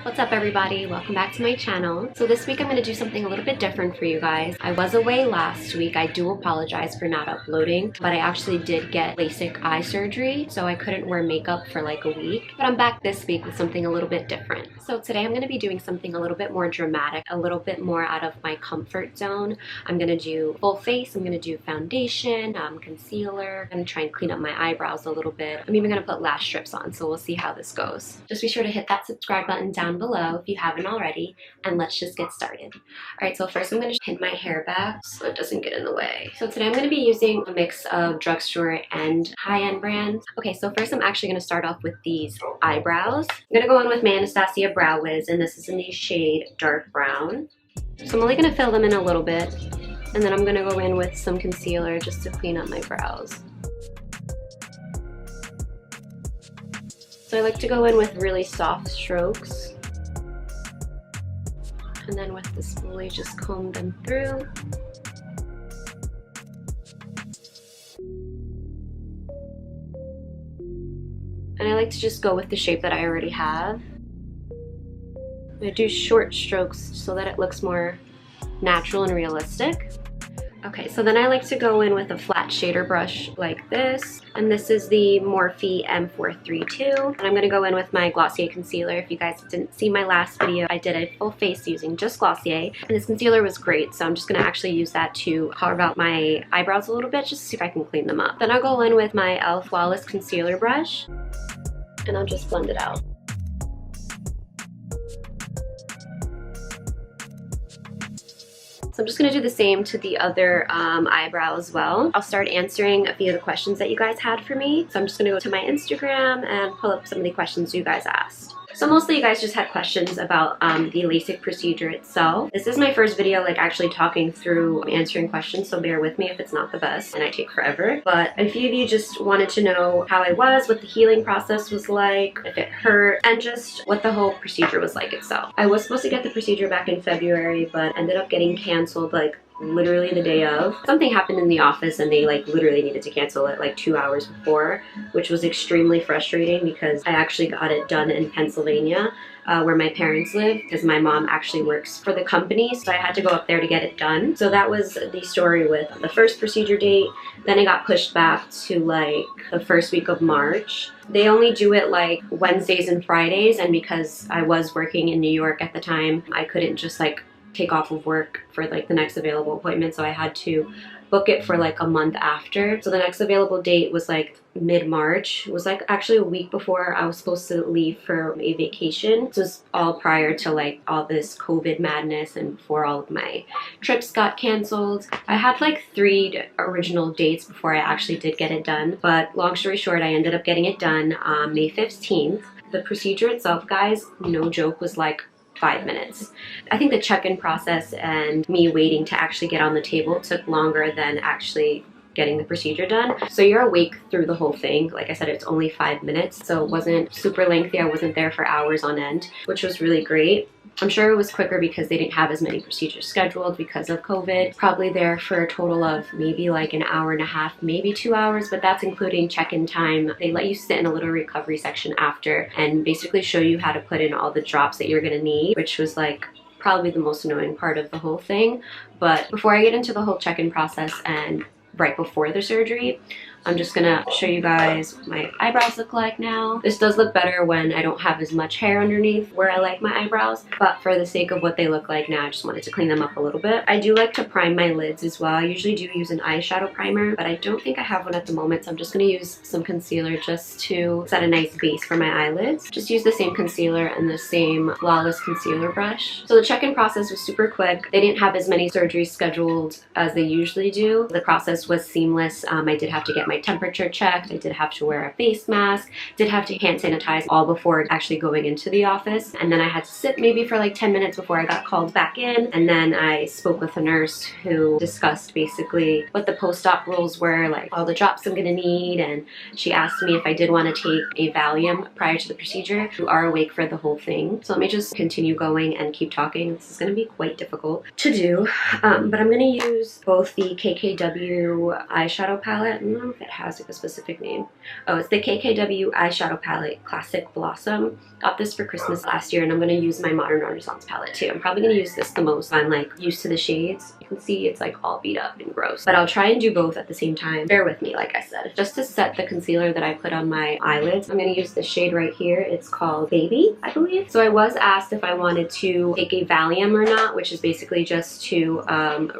What's up everybody? Welcome back to my channel. So this week I'm going to do something a little bit different for you guys. I was away last week. I do apologize for not uploading, but I actually did get LASIK eye surgery, so I couldn't wear makeup for like a week. But I'm back this week with something a little bit different. So today I'm going to be doing something a little bit more dramatic, a little bit more out of my comfort zone. I'm going to do full face, I'm going to do foundation, concealer. I'm going to try and clean up my eyebrows a little bit. I'm even going to put lash strips on, so we'll see how this goes. Just be sure to hit that subscribe button down below if you haven't already, and let's just get started. Alright, so first I'm going to pin my hair back so it doesn't get in the way. So today I'm going to be using a mix of drugstore and high-end brands. Okay, so first I'm actually going to start off with these eyebrows. I'm going to go in with my Anastasia Brow Wiz, and this is in the shade dark brown. So I'm only going to fill them in a little bit, and then I'm going to go in with some concealer just to clean up my brows. So I like to go in with really soft strokes, and then with the spoolie just comb them through. And I like to just go with the shape that I already have. I do short strokes so that it looks more natural and realistic. Okay, so then I like to go in with a flat shader brush like this, and this is the Morphe M432, and I'm going to go in with my Glossier concealer. If you guys didn't see my last video, I did a full face using just Glossier, and this concealer was great, so I'm just going to actually use that to carve out my eyebrows a little bit just to see if I can clean them up. Then I'll go in with my e.l.f. Flawless concealer brush, and I'll just blend it out. So I'm just going to do the same to the other eyebrow as well. I'll start answering a few of the questions that you guys had for me. So I'm just going to go to my Instagram and pull up some of the questions you guys asked. So mostly you guys just had questions about the LASIK procedure itself. This is my first video like actually talking through answering questions, so bear with me if it's not the best and I take forever. But a few of you just wanted to know how I was, what the healing process was like, if it hurt, and just what the whole procedure was like itself. I was supposed to get the procedure back in February, but ended up getting canceled like literally the day of. Something happened in the office and they like literally needed to cancel it like 2 hours before, which was extremely frustrating because I actually got it done in Pennsylvania, where my parents live, because my mom actually works for the company, so I had to go up there to get it done. So that was the story with the first procedure date. Then it got pushed back to like the first week of March. They only do it like Wednesdays and Fridays, and because I was working in New York at the time, I couldn't just like take off of work for like the next available appointment, so I had to book it for like a month after. So the next available date was like mid-March. It was like actually a week before I was supposed to leave for a vacation. This was all prior to like all this COVID madness and before all of my trips got canceled. I had like 3 original dates before I actually did get it done, but long story short, I ended up getting it done May 15th. The procedure itself, guys, no joke, was like 5 minutes. I think the check-in process and me waiting to actually get on the table took longer than actually getting the procedure done. So you're awake through the whole thing. Like I said, it's only 5 minutes, so it wasn't super lengthy. I wasn't there for hours on end, which was really great. I'm sure it was quicker because they didn't have as many procedures scheduled because of COVID. Probably there for a total of maybe like an hour and a half, maybe 2 hours, but that's including check-in time. They let you sit in a little recovery section after and basically show you how to put in all the drops that you're gonna need, which was like probably the most annoying part of the whole thing. But before I get into the whole check-in process and right before the surgery, I'm just gonna show you guys what my eyebrows look like now. This does look better when I don't have as much hair underneath where I like my eyebrows, but for the sake of what they look like now, I just wanted to clean them up a little bit. I do like to prime my lids as well. I usually do use an eyeshadow primer, but I don't think I have one at the moment, so I'm just gonna use some concealer just to set a nice base for my eyelids. Just use the same concealer and the same Flawless concealer brush. So the check-in process was super quick. They didn't have as many surgeries scheduled as they usually do. The process was seamless. I did have to get my temperature checked. I did have to wear a face mask, did have to hand sanitize all before actually going into the office. And then I had to sit maybe for like 10 minutes before I got called back in. And then I spoke with a nurse who discussed basically what the post-op rules were, like all the drops I'm gonna need. And she asked me if I did want to take a Valium prior to the procedure. You are awake for the whole thing. So let me just continue going and keep talking. This is gonna be quite difficult to do. But I'm gonna use both the KKW eyeshadow palette. I don't know if it has like a specific name. Oh, it's the KKW eyeshadow palette Classic Blossom. Got this for Christmas last year, and I'm gonna use my Modern Renaissance palette too. I'm probably gonna use this the most. I'm like used to the shades. You can see it's like all beat up and gross, but I'll try and do both at the same time. Bear with me, like I said. Just to set the concealer that I put on my eyelids, I'm gonna use the shade right here. It's called Baby, I believe. So I was asked if I wanted to take a Valium or not, which is basically just to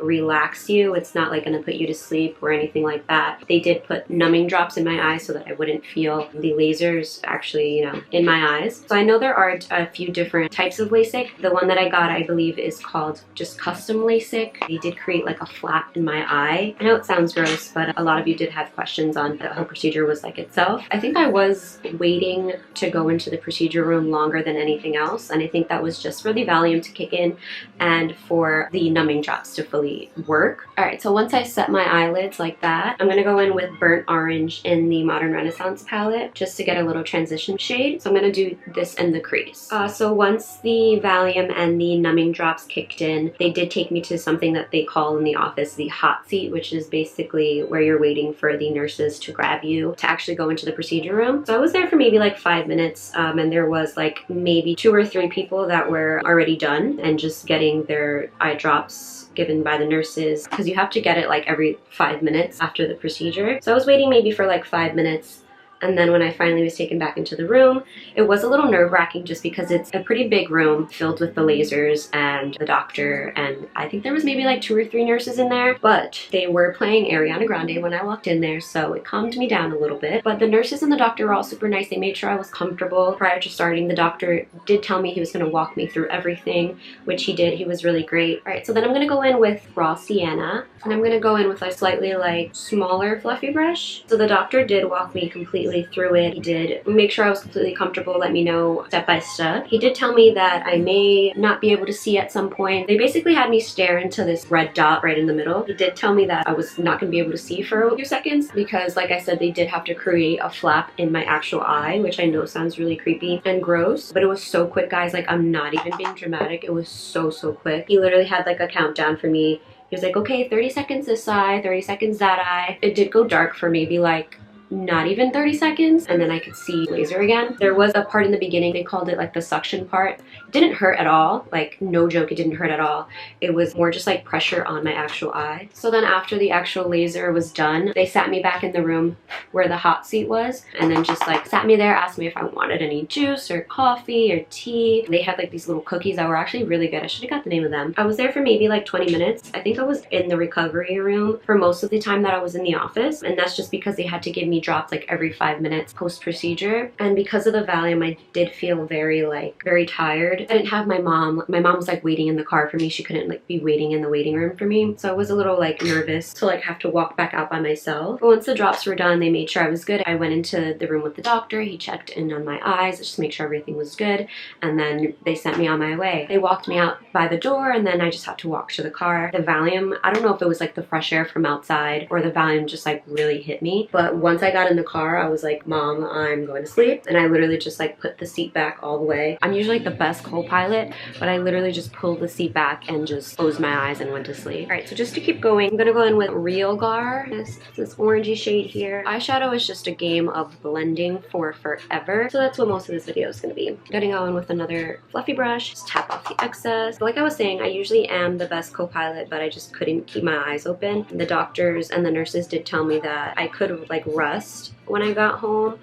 relax you. It's not like gonna put you to sleep or anything like that. They did put numbing drops in my eyes so that I wouldn't feel the lasers actually, you know, in my eyes. So I know there are a few different types of LASIK. The one that I got, I believe, is called just custom LASIK. They did create like a flap in my eye. I know it sounds gross, but a lot of you did have questions on the whole procedure was like itself. I think I was waiting to go into the procedure room longer than anything else, and I think that was just for the Valium to kick in and for the numbing drops to fully work. All right, so once I set my eyelids like that, I'm gonna go in with Burnt Orange in the Modern Renaissance palette just to get a little transition shade. So I'm gonna do this in the crease. So once the Valium and the numbing drops kicked in, they did take me to something that they call in the office the hot seat, which is basically where you're waiting for the nurses to grab you to actually go into the procedure room. So I was there for maybe like 5 minutes, and there was like maybe 2 or 3 people that were already done and just getting their eye drops given by the nurses, because you have to get it like every 5 minutes after the procedure. So I was waiting maybe for like 5 minutes. And then when I finally was taken back into the room, it was a little nerve-wracking just because it's a pretty big room filled with the lasers and the doctor, and I think there was maybe like 2 or 3 nurses in there, but they were playing Ariana Grande when I walked in there, so it calmed me down a little bit. But the nurses and the doctor were all super nice. They made sure I was comfortable. Prior to starting, the doctor did tell me he was going to walk me through everything, which he did. He was really great. All right, so then I'm going to go in with Raw Sienna, and I'm going to go in with a slightly like smaller fluffy brush. So the doctor did walk me completely through it. He did make sure I was completely comfortable, let me know step by step. He did tell me that I may not be able to see at some point. They basically had me stare into this red dot right in the middle. He did tell me that I was not going to be able to see for a few seconds because, like I said, they did have to create a flap in my actual eye, which I know sounds really creepy and gross, but it was so quick, guys. Like, I'm not even being dramatic. It was so quick. He literally had like a countdown for me. He was like, okay, 30 seconds this eye, 30 seconds that eye. It did go dark for maybe like not even 30 seconds, and then I could see laser again. There was a part in the beginning, they called it like the suction part. It didn't hurt at all, like no joke, it didn't hurt at all. It was more just like pressure on my actual eye. So then after the actual laser was done, they sat me back in the room where the hot seat was, and then just like sat me there, asked me if I wanted any juice or coffee or tea. They had like these little cookies that were actually really good. I should have got the name of them. I was there for maybe like 20 minutes. I think I was in the recovery room for most of the time that I was in the office, and that's just because they had to give me drops like every 5 minutes post-procedure. And because of the Valium, I did feel very tired. I didn't have my mom. My mom was like waiting in the car for me. She couldn't like be waiting in the waiting room for me. So I was a little like nervous to like have to walk back out by myself. But once the drops were done, they made sure I was good. I went into the room with the doctor. He checked in on my eyes just to make sure everything was good. And then they sent me on my way. They walked me out by the door, and then I just had to walk to the car. The Valium, I don't know if it was like the fresh air from outside or the Valium just like really hit me. But once I got in the car, I was like, Mom, I'm going to sleep. And I literally just like put the seat back all the way. I'm usually like the best co-pilot, but I literally just pulled the seat back and just closed my eyes and went to sleep. All right, so just to keep going, I'm gonna go in with Real Gar, this orangey shade here. Eyeshadow is just a game of blending for forever. So that's what most of this video is gonna be. I'm gonna go in with another fluffy brush, just tap off the excess. Like I was saying, I usually am the best co-pilot, but I just couldn't keep my eyes open. The doctors and the nurses did tell me that I could like rust when I got home,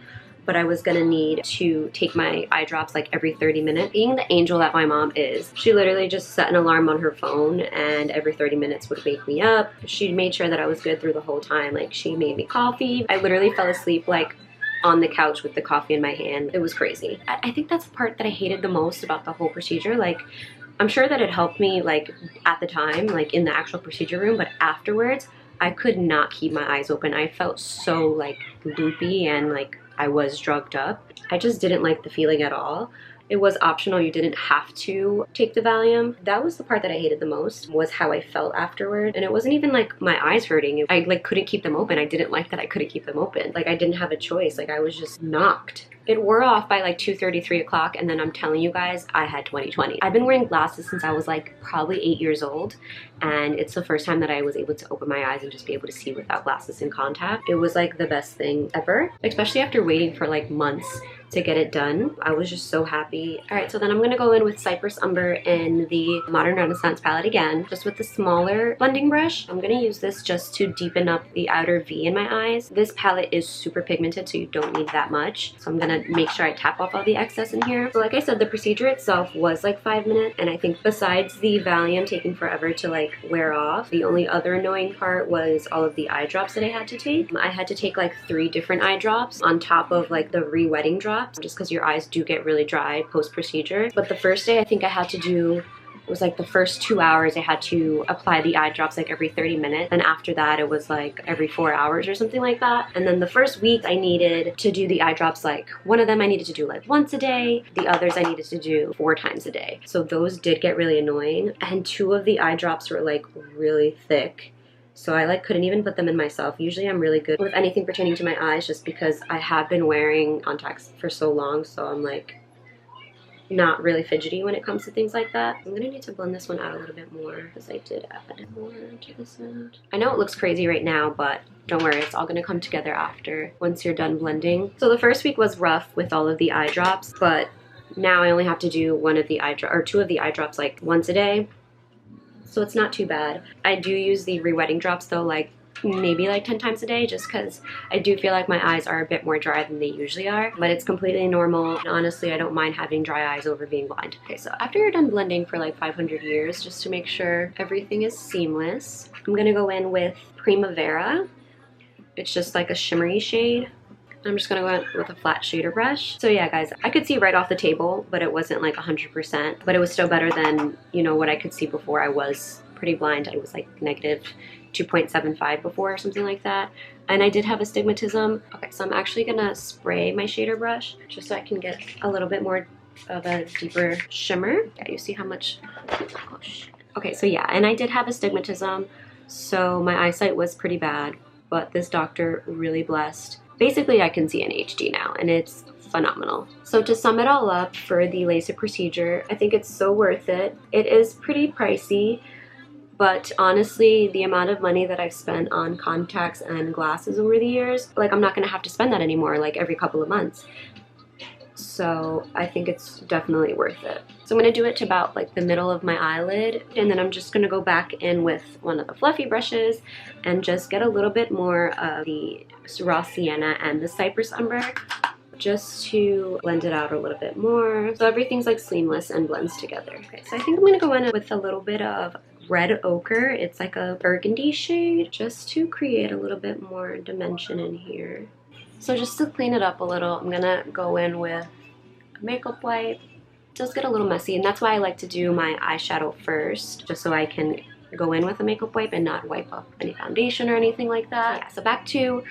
but I was gonna need to take my eye drops like every 30 minutes. Being the angel that my mom is, she literally just set an alarm on her phone and every 30 minutes would wake me up. She made sure that I was good through the whole time. Like, she made me coffee. I literally fell asleep like on the couch with the coffee in my hand. It was crazy. I think that's the part that I hated the most about the whole procedure. Like, I'm sure that it helped me like at the time, like in the actual procedure room, but afterwards, I could not keep my eyes open. I felt so like loopy and like I was drugged up. I just didn't like the feeling at all. it was optional. You didn't have to take the Valium. That was the part that I hated the most, was how I felt afterward. And it wasn't even like my eyes hurting. I like couldn't keep them open. I didn't like that I couldn't keep them open. Like I didn't have a choice. Like I was just knocked. It wore off by like 2:30, 3 o'clock, and then I'm telling you guys, I had 20/20. I've been wearing glasses since I was like probably 8 years old, and it's the first time that I was able to open my eyes and just be able to see without glasses and contact. It was like the best thing ever, especially after waiting for like months to get it done. I was just so happy. All right, so then I'm gonna go in with Cypress Umber in the Modern Renaissance palette again, just with the smaller blending brush. I'm gonna use this just to deepen up the outer V in my eyes. This palette is super pigmented, so you don't need that much. So I'm gonna make sure I tap off all the excess in here. So like I said, the procedure itself was like 5 minutes, and I think besides the Valium taking forever to like wear off, the only other annoying part was all of the eye drops that I had to take. I had to take like 3 different eye drops on top of like the re-wetting drops, just because your eyes do get really dry post-procedure. But the first day I think I had to do, it was like the first 2 hours I had to apply the eye drops like every 30 minutes. And after that it was like every 4 hours or something like that. And then the first week I needed to do the eye drops, like one of them I needed to do like once a day. The others I needed to do 4 times a day. So those did get really annoying. And 2 of the eye drops were like really thick. So I like couldn't even put them in myself. Usually I'm really good with anything pertaining to my eyes just because I have been wearing contacts for so long. So I'm like not really fidgety when it comes to things like that. I'm gonna need to blend this one out a little bit more because I did add more to this end. I know it looks crazy right now, but don't worry, it's all gonna come together after, once you're done blending. So the first week was rough with all of the eye drops, but now I only have to do 1 of the eye drops, or 2 of the eye drops like once a day. So it's not too bad. I do use the re-wetting drops though, like maybe like 10 times a day, just because I do feel like my eyes are a bit more dry than they usually are, but it's completely normal. And honestly, I don't mind having dry eyes over being blind. Okay, so after you're done blending for like 500 years, just to make sure everything is seamless, I'm gonna go in with Primavera. It's just like a shimmery shade. I'm just gonna go in with a flat shader brush. So yeah, guys, I could see right off the table, but it wasn't like 100%, but it was still better than, you know, what I could see before I was pretty blind. I was like negative 2.75 before or something like that. And I did have astigmatism. Okay, so I'm actually gonna spray my shader brush just so I can get a little bit more of a deeper shimmer. Yeah, you see how much, oh shit. Okay, so yeah, and I did have astigmatism, so my eyesight was pretty bad, but this doctor really blessed. Basically, I can see in HD now, and it's phenomenal. So to sum it all up for the LASIK procedure, I think it's so worth it. It is pretty pricey, but honestly, the amount of money that I've spent on contacts and glasses over the years, like I'm not gonna have to spend that anymore, like every couple of months. So I think it's definitely worth it. So I'm gonna do it to about like the middle of my eyelid, and then I'm just gonna go back in with one of the fluffy brushes and just get a little bit more of the raw sienna and the Cypress Umber, just to blend it out a little bit more. So everything's like seamless and blends together. Okay, so I think I'm gonna go in with a little bit of red ochre. It's like a burgundy shade, just to create a little bit more dimension in here. So just to clean it up a little, I'm gonna go in with a makeup wipe. It does get a little messy, and that's why I like to do my eyeshadow first, just so I can go in with a makeup wipe and not wipe up any foundation or anything like that. Yeah, so back to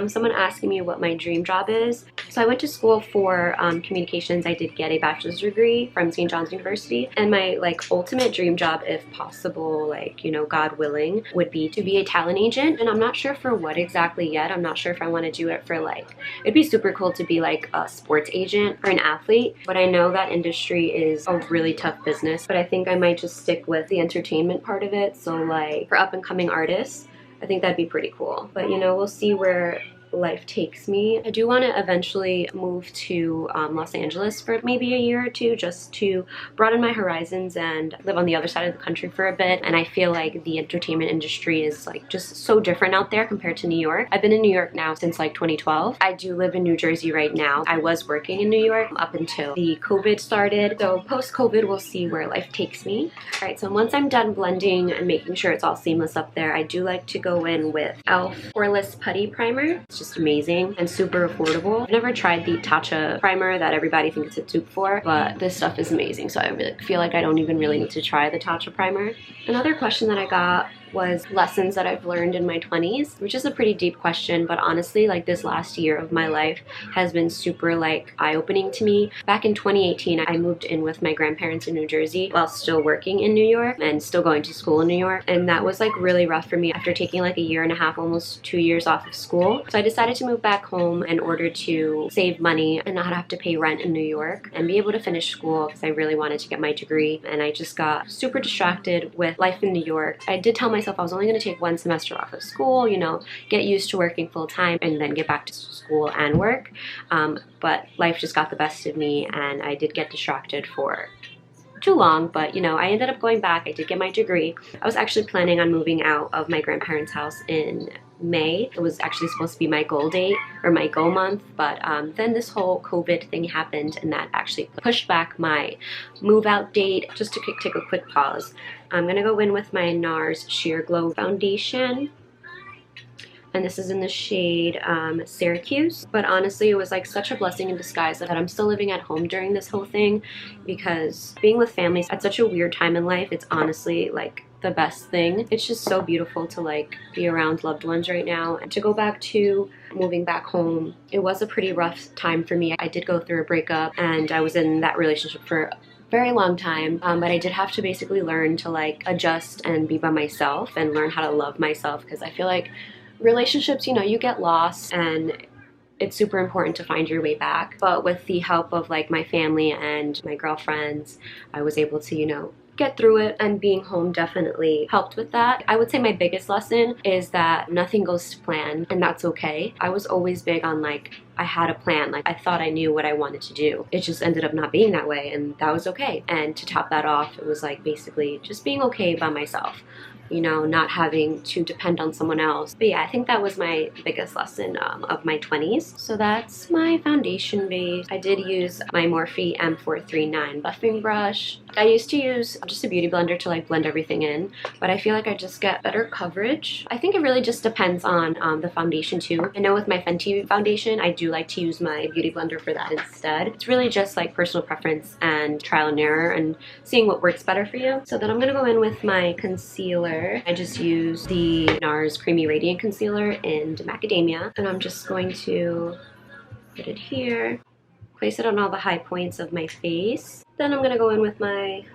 someone asking me what my dream job is. So I went to school for communications. I did get a bachelor's degree from St. John's University, and my like ultimate dream job, if possible, like, you know, God willing, would be to be a talent agent. And I'm not sure for what exactly yet. I'm not sure if I want to do it for like, it'd be super cool to be like a sports agent for an athlete, but I know that industry is a really tough business. But I think I might just stick with the entertainment part of it. So like for up and coming artists, I think that'd be pretty cool. But you know, we'll see where life takes me. I do want to eventually move to Los Angeles for maybe a year or two, just to broaden my horizons and live on the other side of the country for a bit. And I feel like the entertainment industry is like just so different out there compared to New York. I've been in New York now since like 2012. I do live in New Jersey right now. I was working in New York up until the COVID started. So post-COVID, we'll see where life takes me. All right, so once I'm done blending and making sure it's all seamless up there, I do like to go in with e.l.f. Poreless Putty Primer. It's just amazing and super affordable. I've never tried the Tatcha primer that everybody thinks it's a dupe for, but this stuff is amazing, so I really feel like I don't even really need to try the Tatcha primer. Another question that I got was lessons that I've learned in my 20s, which is a pretty deep question, but honestly, like this last year of my life has been super like eye-opening to me. Back in 2018, I moved in with my grandparents in New Jersey while still working in New York and still going to school in New York, and that was like really rough for me after taking like a year and a half, almost 2 years off of school. So I decided to move back home in order to save money and not have to pay rent in New York and be able to finish school because I really wanted to get my degree, and I just got super distracted with life in New York. I did tell myself I was only going to take 1 semester off of school, you know, get used to working full time and then get back to school and work. But life just got the best of me and I did get distracted for too long, but you know, I ended up going back. I did get my degree. I was actually planning on moving out of my grandparents' house in May. It was actually supposed to be my goal date or my goal month, but then this whole COVID thing happened and that actually pushed back my move out date. Just to take a quick pause, I'm gonna go in with my NARS Sheer Glow foundation, and this is in the shade Syracuse. But honestly, it was like such a blessing in disguise that I'm still living at home during this whole thing, because being with families at such a weird time in life, it's honestly like the best thing. It's just so beautiful to like be around loved ones right now. And to go back to moving back home, it was a pretty rough time for me. I did go through a breakup and I was in that relationship for a very long time, but I did have to basically learn to like adjust and be by myself and learn how to love myself, because I feel like relationships, you know, you get lost and it's super important to find your way back. But with the help of like my family and my girlfriends, I was able to, you know, get through it, and being home definitely helped with that. I would say my biggest lesson is that nothing goes to plan, and that's okay. I was always big on like, I had a plan, like I thought I knew what I wanted to do. It just ended up not being that way, and that was okay. And to top that off, it was like basically just being okay by myself, you know, not having to depend on someone else. But yeah, I think that was my biggest lesson of my 20s. So that's my foundation base. I did use my Morphe M439 buffing brush. I used to use just a beauty blender to like blend everything in, but I feel like I just get better coverage. I think it really just depends on the foundation too. I know with my Fenty foundation, I do like to use my beauty blender for that instead. It's really just like personal preference and trial and error and seeing what works better for you. So then I'm gonna go in with my concealer. I just use the NARS Creamy Radiant Concealer in Macadamia, and I'm just going to put it here, place it on all the high points of my face. Then I'm gonna go in with my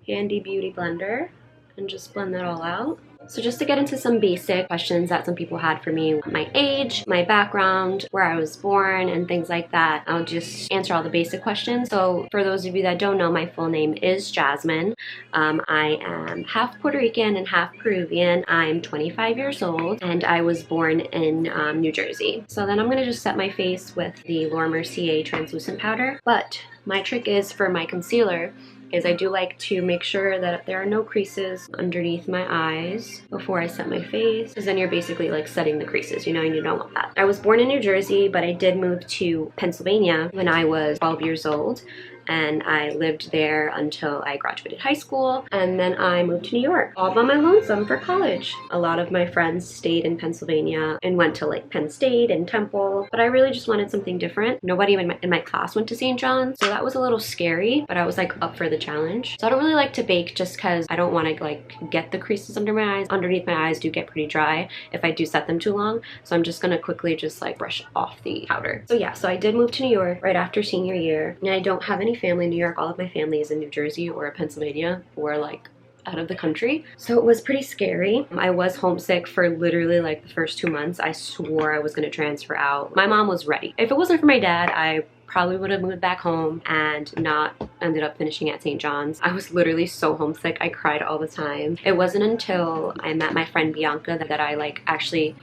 handy beauty blender and just blend that all out. So just to get into some basic questions that some people had for me, my age, my background, where I was born, and things like that. I'll just answer all the basic questions. So for those of you that don't know, my full name is Jasmine. I am half Puerto Rican and half Peruvian. I'm 25 years old and I was born in New Jersey. So then I'm gonna just set my face with the Laura Mercier translucent powder. But my trick is for my concealer is I do like to make sure that there are no creases underneath my eyes before I set my face, because then you're basically like setting the creases, you know, and you don't want that. I was born in New Jersey, but I did move to Pennsylvania when I was 12 years old, and I lived there until I graduated high school, and then I moved to New York all by my lonesome for college. A lot of my friends stayed in Pennsylvania and went to like Penn State and Temple, but I really just wanted something different. Nobody in my class went to St. John's, so that was a little scary, but I was like up for the challenge. So I don't really like to bake just because I don't want to like get the creases under my eyes. Underneath my eyes do get pretty dry if I do set them too long, so I'm just gonna quickly just like brush off the powder. So yeah, so I did move to New York right after senior year, and I don't have any family in New York. All of my family is in New Jersey or Pennsylvania or like out of the country. So it was pretty scary. I was homesick for literally like the first 2 months. I swore I was gonna transfer out. My mom was ready. If it wasn't for my dad, I probably would have moved back home and not ended up finishing at St. John's. I was literally so homesick. I cried all the time. It wasn't until I met my friend Bianca that I like actually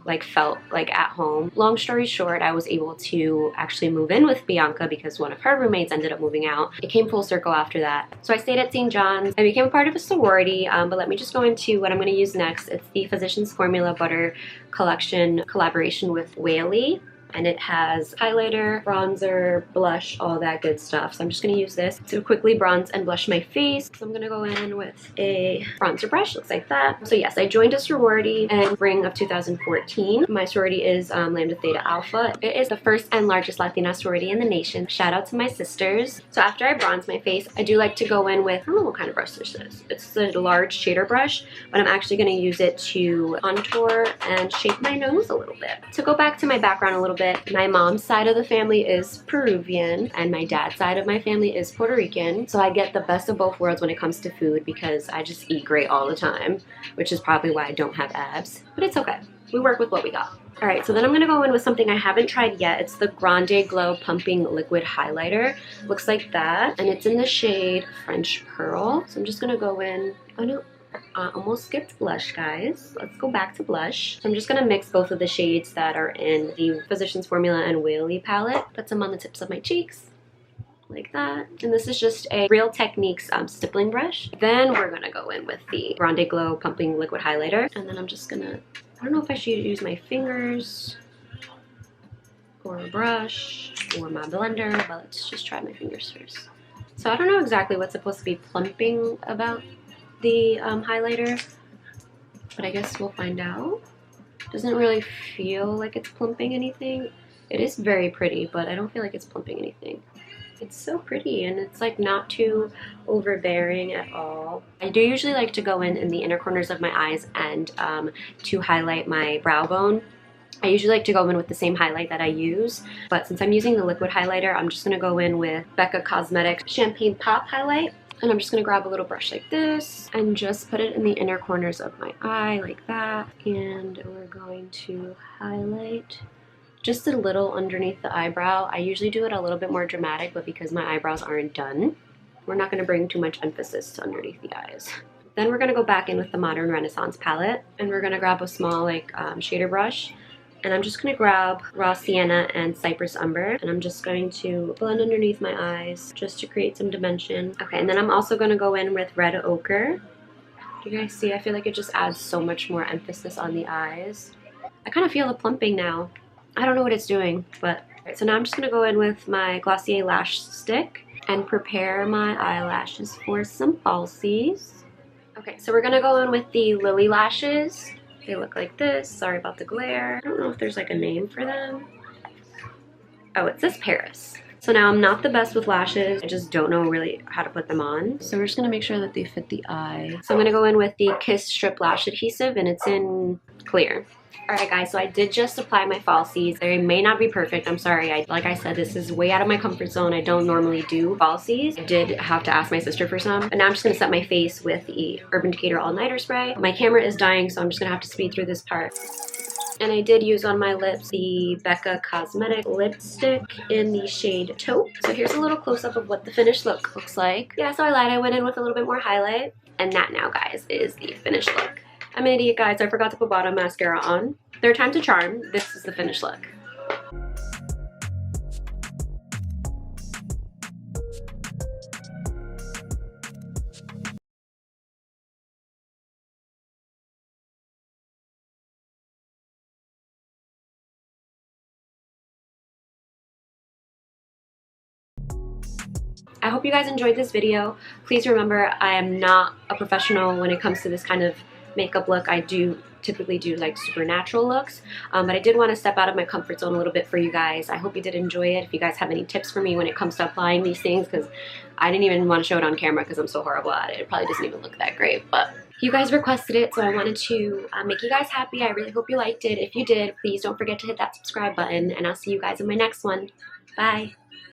like felt like at home. Long story short, I was able to actually move in with Bianca because one of her roommates ended up moving out. It came full circle after that. So I stayed at St. John's. I became a part of a sorority, but let me just go into what I'm gonna use next. It's the Physicians Formula Butter Collection collaboration with Whaley. and it has highlighter, bronzer, blush, all that good stuff. So I'm just going to use this to quickly bronze and blush my face. So I'm going to go in with a bronzer brush, looks like that. So yes, I joined a sorority in spring of 2014. My sorority is Lambda Theta Alpha. It is the first and largest Latina sorority in the nation. Shout out to my sisters. So after I bronze my face, I do like to go in with, I don't know what kind of brush this is. It's a large shader brush, but I'm actually going to use it to contour and shape my nose a little bit. To go back to my background a little bit, my mom's side of the family is Peruvian and my dad's side of my family is Puerto Rican. So I get the best of both worlds when it comes to food because I just eat great all the time, which is probably why I don't have abs, but it's okay. We work with what we got. All right, so then I'm gonna go in with something I haven't tried yet. It's the Grande Glow Pumping Liquid Highlighter. Looks like that, and it's in the shade French Pearl. So I'm just gonna go in, oh no, almost skipped blush, guys. Let's go back to blush. So I'm just gonna mix both of the shades that are in the Physicians Formula and Whaley palette. Put some on the tips of my cheeks, like that. And this is just a Real Techniques stippling brush. Then we're gonna go in with the Grande Glow Pumping Liquid Highlighter. And then I'm just gonna, I don't know if I should use my fingers or a brush or my blender, but let's just try my fingers first. So I don't know exactly what's supposed to be plumping about the highlighter, but I guess we'll find out. Doesn't really feel like it's plumping anything. It is very pretty, but I don't feel like it's plumping anything. It's so pretty and it's like not too overbearing at all. I do usually like to go in the inner corners of my eyes and to highlight my brow bone. I usually like to go in with the same highlight that I use, but since I'm using the liquid highlighter, I'm just gonna go in with Becca Cosmetics Champagne Pop Highlight. And I'm just gonna grab a little brush like this and just put it in the inner corners of my eye like that. And we're going to highlight just a little underneath the eyebrow. I usually do it a little bit more dramatic, but because my eyebrows aren't done, we're not gonna bring too much emphasis to underneath the eyes. Then we're gonna go back in with the Modern Renaissance palette and we're gonna grab a small like shader brush. And I'm just going to grab Raw Sienna and Cypress Umber, and I'm just going to blend underneath my eyes just to create some dimension. Okay, and then I'm also going to go in with Red Ochre. Do you guys see? I feel like it just adds so much more emphasis on the eyes. I kind of feel the plumping now. I don't know what it's doing, but... Alright, so now I'm just going to go in with my Glossier Lash Stick and prepare my eyelashes for some falsies. Okay, so we're going to go in with the Lily Lashes. They look like this. Sorry about the glare. I don't know if there's like a name for them. Oh, it says Paris. So now I'm not the best with lashes. I just don't know really how to put them on. So we're just gonna make sure that they fit the eye. So I'm gonna go in with the Kiss Strip Lash Adhesive and it's in clear. Alright guys, so I did just apply my falsies. They may not be perfect, I'm sorry. Like I said, this is way out of my comfort zone. I don't normally do falsies. I did have to ask my sister for some. But now I'm just going to set my face with the Urban Decay's All Nighter Spray. My camera is dying, so I'm just going to have to speed through this part. And I did use on my lips the Becca Cosmetics lipstick in the shade Taupe. So here's a little close-up of what the finished look looks like. Yeah, so I lied. I went in with a little bit more highlight. And that now, guys, is the finished look. I'm an idiot, guys. I forgot to put bottom mascara on. Third time to charm. This is the finished look. I hope you guys enjoyed this video. Please remember, I am not a professional when it comes to this kind of makeup look. I do typically do like supernatural looks, but I did want to step out of my comfort zone a little bit for you guys. I hope you did enjoy it. If you guys have any tips for me when it comes to applying these things, because I didn't even want to show it on camera because I'm so horrible at it. It probably doesn't even look that great, but you guys requested it, so I wanted to make you guys happy. I really hope you liked it. If you did, please don't forget to hit that subscribe button, and I'll see you guys in my next one. Bye.